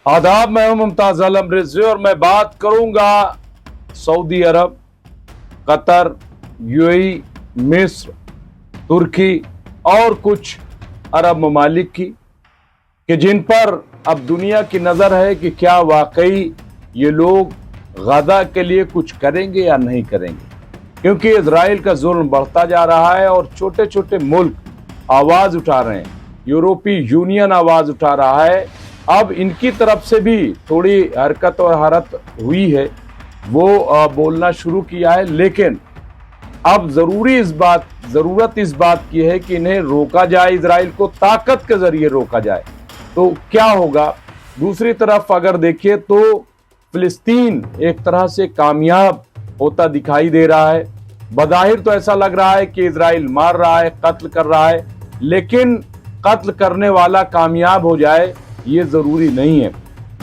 आदाब, मैं हूं मुमताज आलम रिजवी और मैं बात करूंगा सऊदी अरब, कतर, यूएई, मिस्र, तुर्की और कुछ अरब ममालिक की, कि जिन पर अब दुनिया की नजर है कि क्या वाकई ये लोग गजा के लिए कुछ करेंगे या नहीं करेंगे। क्योंकि इजराइल का जुल्म बढ़ता जा रहा है और छोटे छोटे मुल्क आवाज उठा रहे हैं। यूरोपीय यूनियन आवाज उठा रहा है। अब इनकी तरफ से भी थोड़ी हरकत और हरत हुई है, वो बोलना शुरू किया है। लेकिन अब जरूरत इस बात की है कि इन्हें रोका जाए, इजराइल को ताकत के जरिए रोका जाए। तो क्या होगा? दूसरी तरफ अगर देखिए तो फिलिस्तीन एक तरह से कामयाब होता दिखाई दे रहा है। बज़ाहिर तो ऐसा लग रहा है कि इजराइल मार रहा है, कत्ल कर रहा है, लेकिन कत्ल करने वाला कामयाब हो जाए ये जरूरी नहीं है,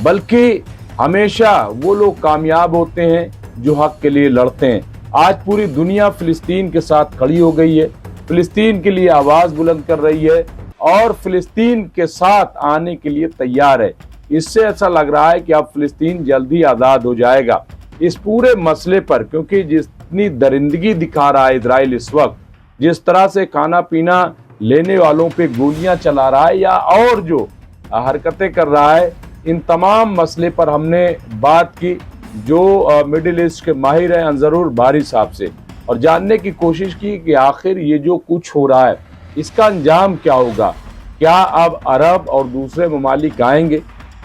बल्कि हमेशा वो लोग कामयाब होते हैं जो हक के लिए लड़ते हैं। आज पूरी दुनिया फिलिस्तीन के साथ खड़ी हो गई है, फिलिस्तीन के लिए आवाज बुलंद कर रही है और फिलिस्तीन के साथ आने के लिए तैयार है। इससे ऐसा लग रहा है कि अब फिलिस्तीन जल्द ही आजाद हो जाएगा इस पूरे मसले पर, क्योंकि जितनी दरिंदगी दिखा रहा है इजराइल इस वक्त, जिस तरह से खाना पीना लेने वालों पे गोलियां चला रहा है या और जो हरकतें कर रहा है, इन तमाम मसले पर हमने बात की जो मिडिल ईस्ट के माहिर हैं अंजरुल बारी साहब से, और जानने की कोशिश की कि आखिर ये जो कुछ हो रहा है इसका अंजाम क्या होगा। क्या अब अरब और दूसरे ममालिक आएंगे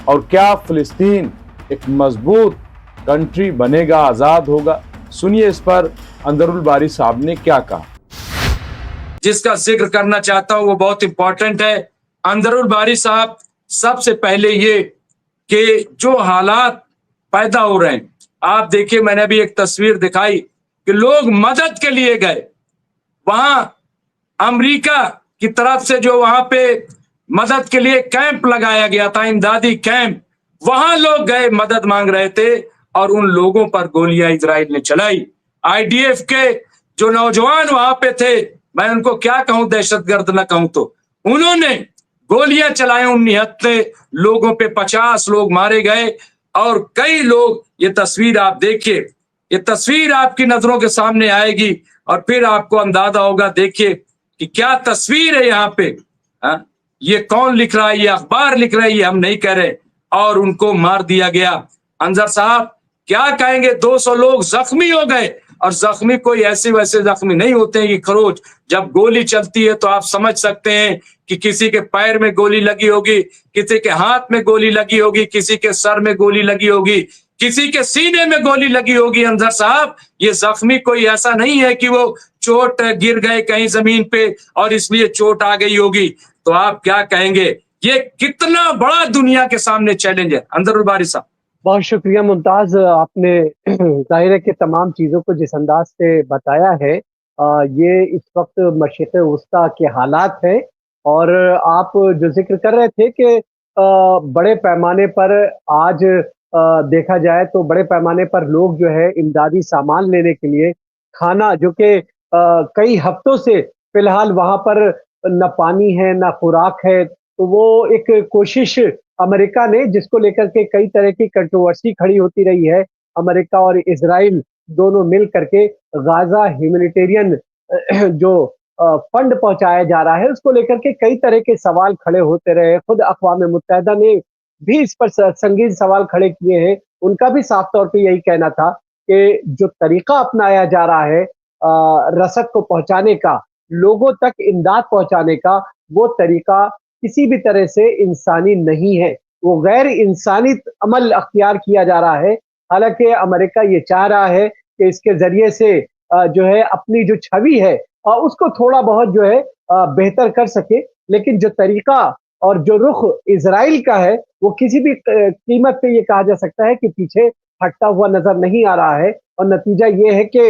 और क्या फिलिस्तीन एक मजबूत कंट्री बनेगा, आजाद होगा? सुनिए इस पर अंजरुल बारी साहब ने क्या कहा। जिसका जिक्र करना चाहता हूं वो बहुत इंपॉर्टेंट है। अंदरुल बारी साहब, सबसे पहले ये कि जो हालात पैदा हो रहे हैं, आप देखिए, मैंने अभी एक तस्वीर दिखाई कि लोग मदद के लिए गए। वहां अमेरिका की तरफ से जो वहां पे मदद के लिए कैंप लगाया गया था, इमदादी कैंप, वहां लोग गए, मदद मांग रहे थे और उन लोगों पर गोलियां इजराइल ने चलाई। आईडीएफ के जो नौजवान वहां पे थे, मैं उनको क्या कहूं, दहशतगर्द न कहूं तो, उन्होंने गोलियां चलाई। उन निहत्थे लोगों पे 50 लोग मारे गए और कई लोग, ये तस्वीर आप देखिए, ये तस्वीर आपकी नजरों के सामने आएगी और फिर आपको अंदाजा होगा। देखिए कि क्या तस्वीर है यहाँ पे। हा? ये कौन लिख रहा है? ये अखबार लिख रहा है, ये हम नहीं कह रहे। और उनको मार दिया गया। अंजर साहब क्या कहेंगे, 200 लोग जख्मी हो गए, और जख्मी कोई ऐसे वैसे जख्मी नहीं होते हैं कि खरोच, जब गोली चलती है तो आप समझ सकते हैं कि किसी के पैर में गोली लगी होगी, किसी के हाथ में गोली लगी होगी, किसी के सर में गोली लगी होगी, किसी के सीने में गोली लगी होगी। अंजर साहब, ये जख्मी कोई ऐसा नहीं है कि वो चोट गिर गए कहीं जमीन पे और इसलिए चोट आ गई होगी। तो आप क्या कहेंगे, ये कितना बड़ा दुनिया के सामने चैलेंज है। अंदरुल बारी साहब, बहुत शुक्रिया मुमताज, आपने जाहिर है कि तमाम चीज़ों को जिस अंदाज से बताया है, ये इस वक्त मशरिक़ वस्ता के हालात है। और आप जो जिक्र कर रहे थे कि बड़े पैमाने पर आज देखा जाए तो बड़े पैमाने पर लोग जो है इमदादी सामान लेने के लिए, खाना जो कि कई हफ्तों से फिलहाल वहाँ पर न पानी है न खुराक है, तो वो एक कोशिश अमेरिका ने, जिसको लेकर के कई तरह की कंट्रोवर्सी खड़ी होती रही है, अमेरिका और इजराइल दोनों मिल करके गाजा ह्यूमैनिटेरियन जो फंड पहुंचाया जा रहा है, उसको लेकर के कई तरह के सवाल खड़े होते रहे। खुद अक़वाम मुत्तहिदा ने भी इस पर संगीन सवाल खड़े किए हैं। उनका भी साफ तौर पे यही कहना था कि जो तरीका अपनाया जा रहा है रसद को पहुंचाने का, लोगों तक इमदाद पहुंचाने का, वो तरीका किसी भी तरह से इंसानी नहीं है। वो गैर इंसानी अमल अख्तियार किया जा रहा है। हालांकि अमेरिका ये चाह रहा है कि इसके जरिए से जो है अपनी जो छवि है उसको थोड़ा बहुत जो है बेहतर कर सके, लेकिन जो तरीका और जो रुख इजराइल का है वो किसी भी कीमत पे ये कहा जा सकता है कि पीछे हटता हुआ नजर नहीं आ रहा है। और नतीजा ये है कि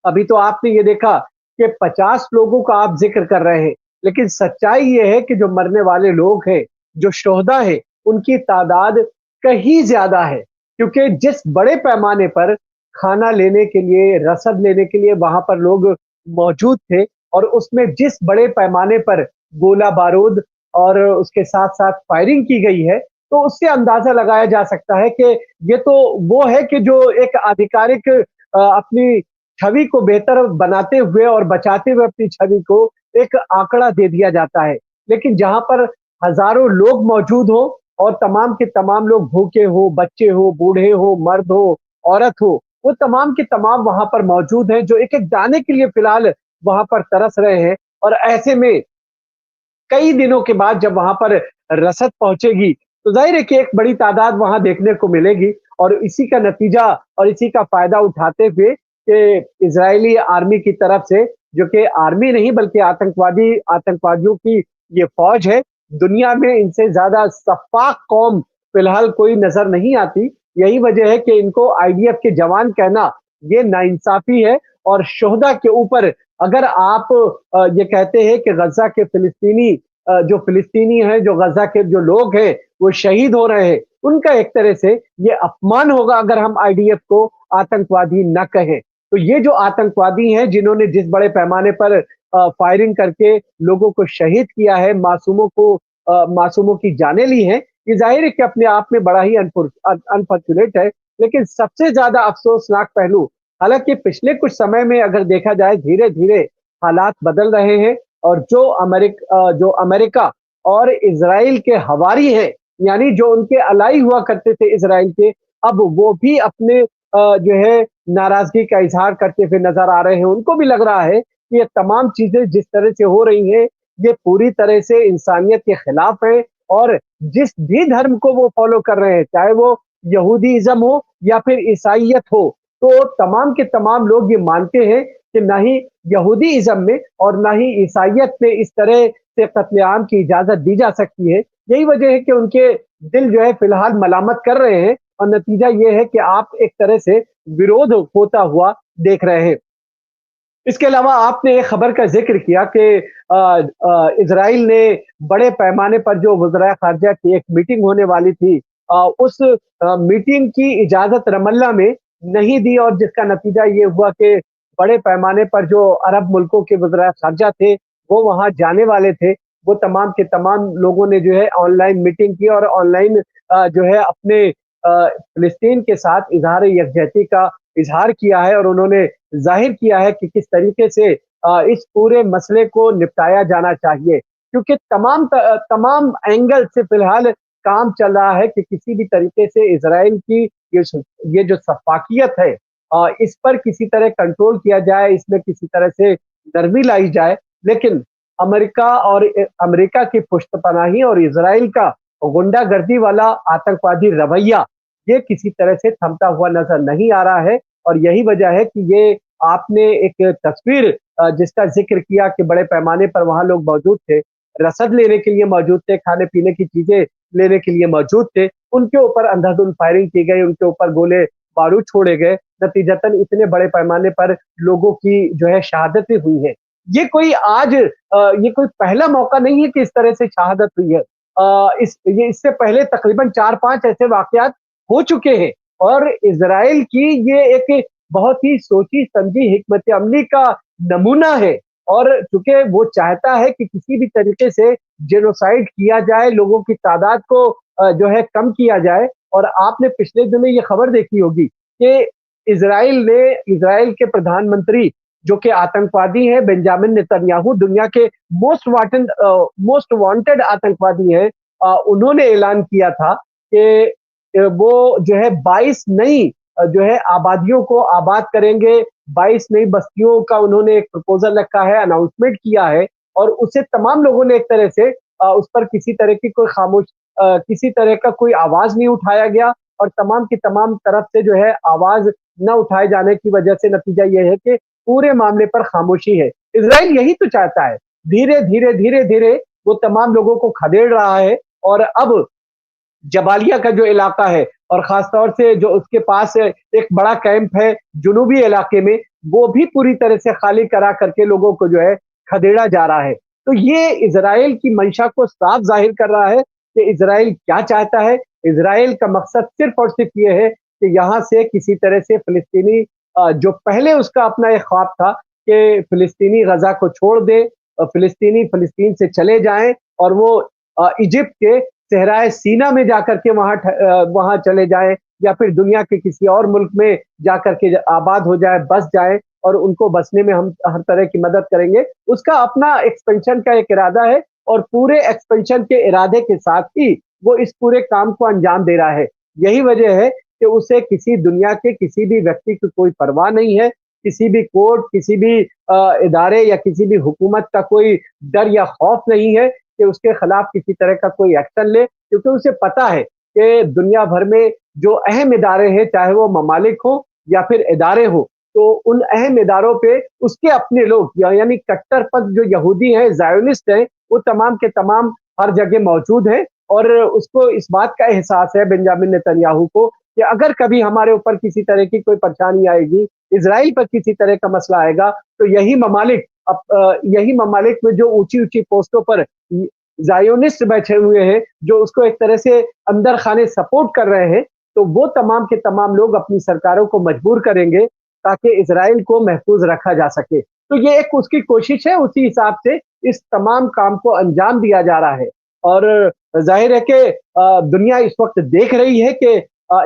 अभी तो आपने ये देखा कि 50 लोगों का आप जिक्र कर रहे हैं, लेकिन सच्चाई ये है कि जो मरने वाले लोग हैं, जो शोहदा हैं, उनकी तादाद कहीं ज्यादा है। क्योंकि जिस बड़े पैमाने पर खाना लेने के लिए, रसद लेने के लिए वहां पर लोग मौजूद थे, और उसमें जिस बड़े पैमाने पर गोला बारूद और उसके साथ साथ फायरिंग की गई है, तो उससे अंदाजा लगाया जा सकता है कि ये तो वो है कि जो एक आधिकारिक अपनी छवि को बेहतर बनाते हुए और बचाते हुए अपनी छवि को एक आंकड़ा दे दिया जाता है। लेकिन जहाँ पर हज़ारों लोग मौजूद हों और तमाम के तमाम लोग भूखे हो, बच्चे हो, बूढ़े हो, मर्द हो, औरत हो, वो तमाम के तमाम वहाँ पर मौजूद हैं, जो एक-एक दाने के लिए फ़िलहाल वहाँ पर तरस रहे हैं। और ऐसे में कई दिनों के बाद जब वहाँ पर रसद पहुँचेगी, तो ज़ाहिर है कि एक बड़ी तादाद वहाँ देखने को मिलेगी और इसी का नतीजा और इसी का फ़ायदा उठाते हुए कि इज़राइली आर्मी की तरफ से, जो कि आर्मी नहीं बल्कि आतंकवादियों की ये फ़ौज है, दुनिया में इनसे ज़्यादा सफ़ाक कौम फ़िलहाल कोई नज़र नहीं आती। यही वजह है कि इनको आईडीएफ के जवान कहना, ये नाइंसाफ़ी है। और शोहदा के ऊपर अगर आप ये कहते हैं कि गज़ा के जो फ़िलिस्तीनी हैं, जो गज़ा के जो लोग हैं, वो शहीद हो रहे हैं, उनका एक तरह से ये अपमान होगा अगर हम आईडीएफ को आतंकवादी न कहें। तो ये जो आतंकवादी हैं, जिन्होंने जिस बड़े पैमाने पर फायरिंग करके लोगों को शहीद किया है, मासूमों की जानें ली हैं, ये ज़ाहिर है कि अपने आप में बड़ा ही अनफॉर्चुनेट है। लेकिन सबसे ज़्यादा अफ़सोसनाक पहलू, हालाँकि पिछले कुछ समय में अगर देखा जाए धीरे-धीरे हालात बदल रहे हैं और जो अमेरिका और इज़राइल के हवारी हैं, यानी जो उनके अलाई हुआ करते थे इज़राइल के, अब वो भी अपने जो है नाराज़गी का इज़हार करते हुए नज़र आ रहे हैं। उनको भी लग रहा है कि ये तमाम चीज़ें जिस तरह से हो रही हैं, ये पूरी तरह से इंसानियत के खिलाफ है और जिस भी धर्म को वो फ़ॉलो कर रहे हैं, चाहे वो यहूदीइज़्म हो या फिर ईसाइयत हो, तो तमाम के तमाम लोग ये मानते हैं कि ना ही यहूदीइज़्म में और ना ही ईसाइयत में इस तरह से कत्लेआम की इजाज़त दी जा सकती है। यही वजह है कि उनके दिल जो है फ़िलहाल मलामत कर रहे हैं और नतीजा ये है कि आप एक तरह से विरोध होता हुआ देख रहे हैं। इसके अलावा आपने एक खबर का ज़िक्र किया कि इज़राइल ने बड़े पैमाने पर जो वज़राए ख़ारिजा की एक मीटिंग होने वाली थी, उस मीटिंग की इजाज़त रमल्ला में नहीं दी और जिसका नतीजा ये हुआ कि बड़े पैमाने पर जो अरब मुल्कों के वज़राए ख़ारिजा थे, वो वहाँ जाने वाले थे। वो तमाम के तमाम लोगों ने जो है ऑनलाइन मीटिंग की और ऑनलाइन जो है अपने फ़िलिस्तीन के साथ इज़हार यकजहती का इज़हार किया है और उन्होंने ज़ाहिर किया है कि किस तरीके से इस पूरे मसले को निपटाया जाना चाहिए। क्योंकि तमाम एंगल से फ़िलहाल काम चल रहा है कि किसी भी तरीके से इज़राइल की ये जो सफ़ाकियत है, इस पर किसी तरह कंट्रोल किया जाए, इसमें किसी तरह से नरमी लाई जाए। लेकिन अमेरिका की पुश्तपनाही और इज़राइल का गुंडागर्दी वाला आतंकवादी रवैया, ये किसी तरह से थमता हुआ नज़र नहीं आ रहा है और यही वजह है कि ये आपने एक तस्वीर जिसका ज़िक्र किया कि बड़े पैमाने पर वहाँ लोग मौजूद थे, रसद लेने के लिए मौजूद थे, खाने-पीने की चीज़ें लेने के लिए मौजूद थे, उनके ऊपर अंधाधुंध फायरिंग की गई, उनके ऊपर गोले-बारूद छोड़े गए, नतीजतन इतने बड़े पैमाने पर लोगों की जो है शहादतें हुई हैं। ये कोई पहला मौका नहीं है कि इस तरह से शहादत हुई है। इससे पहले तकरीबन 4-5 ऐसे वाक़यात हो चुके हैं और इज़राइल की ये एक बहुत ही सोची-समझी हिकमत अमली का नमूना है और चूँकि वो चाहता है कि किसी भी तरीके से जेनोसाइड किया जाए, लोगों की तादाद को जो है कम किया जाए। और आपने पिछले दिनों ये खबर देखी होगी कि इज़राइल के प्रधानमंत्री जो कि आतंकवादी हैं, बेंजामिन नेतन्याहू, दुनिया के मोस्ट वांटेड आतंकवादी हैं, उन्होंने ऐलान किया था कि वो जो है 22 नई जो है आबादियों को आबाद करेंगे, 22 नई बस्तियों का उन्होंने एक प्रपोज़ल रखा है, अनाउंसमेंट किया है और उसे तमाम लोगों ने एक तरह से उस पर किसी तरह का कोई आवाज़ नहीं उठाया गया और तमाम की तमाम तरफ से जो है आवाज़ न उठाए जाने की वजह से नतीजा ये है कि पूरे मामले पर खामोशी है। इज़राइल यही तो चाहता है। धीरे-धीरे वो तमाम लोगों को खदेड़ रहा है और अब जबालिया का जो इलाका है और ख़ास तौर से जो उसके पास एक बड़ा कैंप है जुनूबी इलाके में, वो भी पूरी तरह से खाली करा करके लोगों को जो है खदेड़ा जा रहा है। तो ये इज़राइल की मंशा को साफ ज़ाहिर कर रहा है कि इज़राइल क्या चाहता है। इज़राइल का मकसद सिर्फ़ और सिर्फ़ ये है कि यहाँ से किसी तरह से फ़िलिस्तीनी जो पहले उसका अपना एक ख्वाब था कि फ़िलिस्तीनी गज़ा को छोड़ दे, फ़िलिस्तीन से चले जाएँ और वो इजिप्ट के सहराए सीना में जाकर के वहां चले जाएं, या फिर दुनिया के किसी और मुल्क में जाकर के आबाद हो जाए, बस जाए, और उनको बसने में हम हर तरह की मदद करेंगे। उसका अपना एक्सपेंशन का एक इरादा है, और पूरे एक्सपेंशन के इरादे के साथ ही वो इस पूरे काम को अंजाम दे रहा है। यही वजह है कि उसे किसी दुनिया के किसी भी व्यक्ति की कोई परवाह नहीं है, किसी भी कोर्ट, किसी भी इदारे या किसी भी हुकूमत का कोई डर या खौफ नहीं है कि उसके खिलाफ किसी तरह का कोई एक्शन ले, क्योंकि उसे पता है कि दुनिया भर में जो अहम इदारे हैं, चाहे वो ममालिक हो या फिर इदारे हो, तो उन अहम इदारों पे उसके अपने लोग यानी कट्टरपंथ जो यहूदी हैं, ज़ायोनिस्ट हैं, वो तमाम के तमाम हर जगह मौजूद हैं, और उसको इस बात का एहसास है बेंजामिन नेतन्याहू को कि अगर कभी हमारे ऊपर किसी तरह की कोई परेशानी आएगी, इज़राइल पर किसी तरह का मसला आएगा, तो यही ममालिक में जो ऊँची-ऊँची पोस्टों पर ज़ायोनिस्ट बैठे हुए हैं, जो उसको एक तरह से अंदर खाने सपोर्ट कर रहे हैं, तो वो तमाम के तमाम लोग अपनी सरकारों को मजबूर करेंगे ताकि इज़राइल को महफूज रखा जा सके। तो ये एक उसकी कोशिश है, उसी हिसाब से इस तमाम काम को अंजाम दिया जा रहा है। और ज़ाहिर है कि दुनिया इस वक़्त देख रही है कि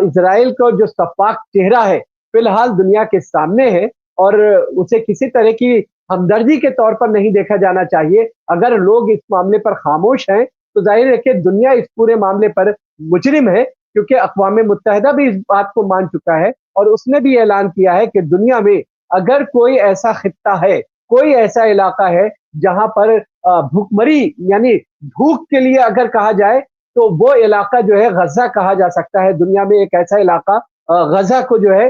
इज़राइल का जो सफ़ाक चेहरा है, फ़िलहाल दुनिया के सामने है, और उसे किसी तरह की हमदर्दी के तौर पर नहीं देखा जाना चाहिए। अगर लोग इस मामले पर खामोश हैं, तो ज़ाहिर है कि दुनिया इस पूरे मामले पर मुजरिम है, क्योंकि अक़वाम मुत्तहिदा भी इस बात को मान चुका है, और उसने भी ऐलान किया है कि दुनिया में अगर कोई ऐसा खित्ता है, कोई ऐसा इलाका है, जहाँ पर भूखमरी यानी भूख के लिए अगर कहा जाए, तो वो इलाका जो है गज़ा कहा जा सकता है। दुनिया में एक ऐसा इलाका गज़ा को जो है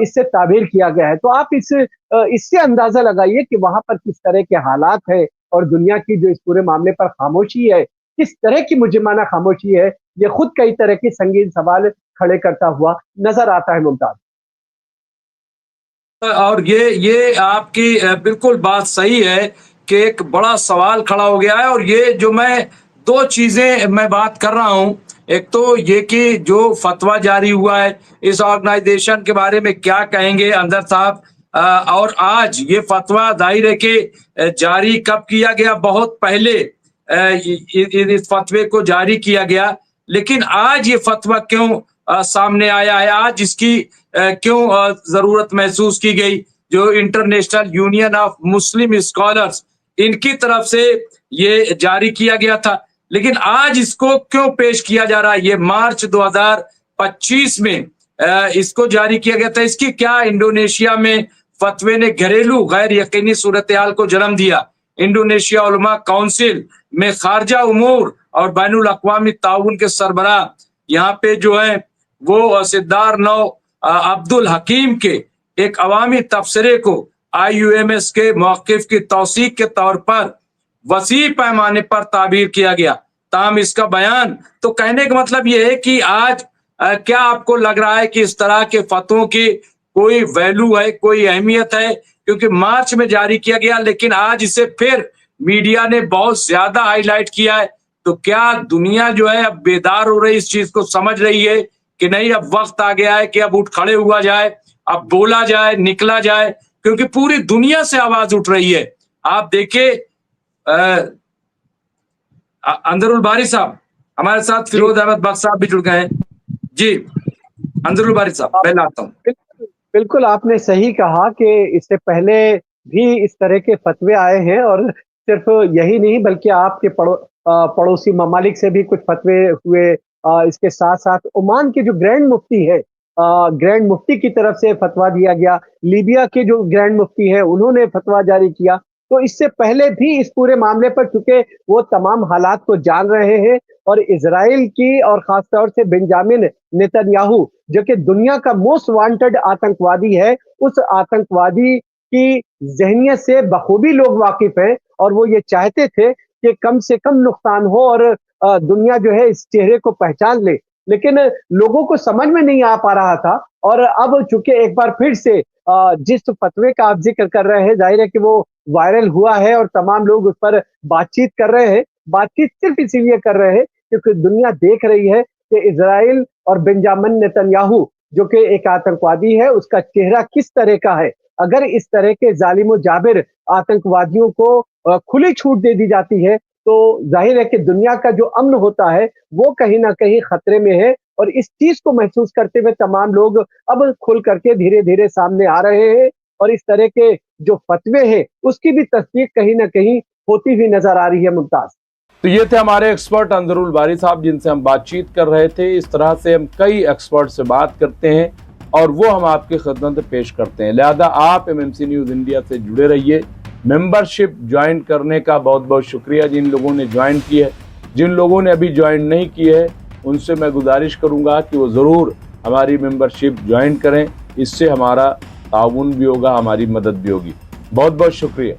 इससे ताबीर किया गया है। तो आप इससे अंदाज़ा लगाइए कि वहाँ पर किस तरह के हालात हैं, और दुनिया की जो इस पूरे मामले पर खामोशी है, किस तरह की मुजरिमाना खामोशी है, ये खुद कई तरह के संगीन सवाल खड़े करता हुआ नज़र आता है मुमताज़। और ये आपकी बिल्कुल बात सही है कि एक बड़ा सवाल खड़ा हो गया है, और ये जो मैं दो चीजें मैं बात कर रहा हूं, एक तो ये कि जो फतवा जारी हुआ है इस ऑर्गेनाइजेशन के बारे में क्या कहेंगे अंदर साहब, और आज ये फतवा जाहिर है कि जारी कब किया गया, बहुत पहले इस फतवे को जारी किया गया, लेकिन आज ये फतवा क्यों सामने आया है, आज इसकी क्यों जरूरत महसूस की गई, जो international union of Muslim scholars इनकी तरफ से ये जारी किया गया था, लेकिन आज इसको क्यों पेश किया जा रहा है, ये मार्च 2025 में इसको जारी किया गया था। इसकी क्या इंडोनेशिया में फतवे ने घरेलू गैर यकीनी सूरत हाल को जन्म दिया। इंडोनेशिया उलमा काउंसिल में खारजा उमूर और बैनुल अक़वामी ताउन के सरबराह यहाँ पे जो है वो सिद्दार नौ अब्दुल हकीम के एक अवामी तबसरे को IUMS के मौक़िफ़ की तौसीक के तौर पर वसी पैमाने पर ताबीर किया गया। ताहम इसका बयान तो कहने का मतलब यह है कि आज क्या आपको लग रहा है कि इस तरह के फतवों की कोई वैल्यू है, कोई अहमियत है, क्योंकि मार्च में जारी किया गया, लेकिन आज इसे फिर मीडिया ने बहुत ज्यादा हाईलाइट किया है। तो क्या दुनिया जो है अब बेदार हो रही, इस चीज को समझ रही है कि नहीं अब वक्त आ गया है कि अब उठ खड़े हुआ जाए, अब बोला जाए, निकला जाए, क्योंकि पूरी दुनिया से आवाज उठ रही है। आप देखिए अंदरुल बारी साहब हमारे साथ, फिरोज अहमद बख्श साहब भी जुड़ गए हैं। जी अंदरुल बारी साहब, पहले आता हूँ। बिल्कुल आपने सही कहा कि इससे पहले भी इस तरह के फतवे आए हैं, और सिर्फ यही नहीं बल्कि आपके पड़ोसी ममालिक से भी कुछ फतवे हुए। इसके साथ साथ ओमान के जो ग्रैंड मुफ्ती है, ग्रैंड मुफ्ती की तरफ से फतवा दिया गया, लीबिया के जो ग्रैंड मुफ्ती है उन्होंने फतवा जारी किया। तो इससे पहले भी इस पूरे मामले पर, चूंकि वो तमाम हालात को जान रहे हैं, और इजराइल की और खासतौर से बेंजामिन नेतन्याहू जो कि दुनिया का मोस्ट वांटेड आतंकवादी है, उस आतंकवादी की जहनियत से बखूबी लोग वाकिफ हैं, और वो ये चाहते थे कि कम से कम नुकसान हो और दुनिया जो है इस चेहरे को पहचान ले, लेकिन लोगों को समझ में नहीं आ पा रहा था। और अब चूंकि एक बार फिर से जिस फतवे का आप जिक्र कर रहे हैं, जाहिर है कि वो वायरल हुआ है और तमाम लोग उस पर बातचीत कर रहे हैं। बातचीत सिर्फ इसीलिए कर रहे हैं क्योंकि दुनिया देख रही है कि इजराइल और बेंजामिन नेतन्याहू जो कि एक आतंकवादी है, उसका चेहरा किस तरह का है। अगर इस तरह के जालिम जाबिर आतंकवादियों को खुली छूट दे दी जाती है, तो जाहिर है कि दुनिया का जो अमन होता है वो कहीं ना कहीं खतरे में है। और इस चीज को महसूस करते हुए तमाम लोग अब खुल करके धीरे धीरे सामने आ रहे हैं और इस तरह के जो फतवे हैं उसकी भी तस्दीक कहीं ना कहीं होती हुई नजर आ रही है। मुमताज, तो ये थे हमारे एक्सपर्ट अंदरुल बारी साहब जिनसे हम बातचीत कर रहे थे। इस तरह से हम कई एक्सपर्ट से बात करते हैं और वो हम आपकी खिदमत में पेश करते हैं। लिहाजा आप एमएमसी न्यूज़ इंडिया से जुड़े रहिए। मेंबरशिप ज्वाइन करने का बहुत बहुत शुक्रिया जिन लोगों ने ज्वाइन की है। जिन लोगों ने अभी ज्वाइन नहीं की है उनसे मैं गुजारिश करूंगा कि वो ज़रूर हमारी मेंबरशिप ज्वाइन करें। इससे हमारा ताउन भी होगा, हमारी मदद भी होगी। बहुत बहुत शुक्रिया।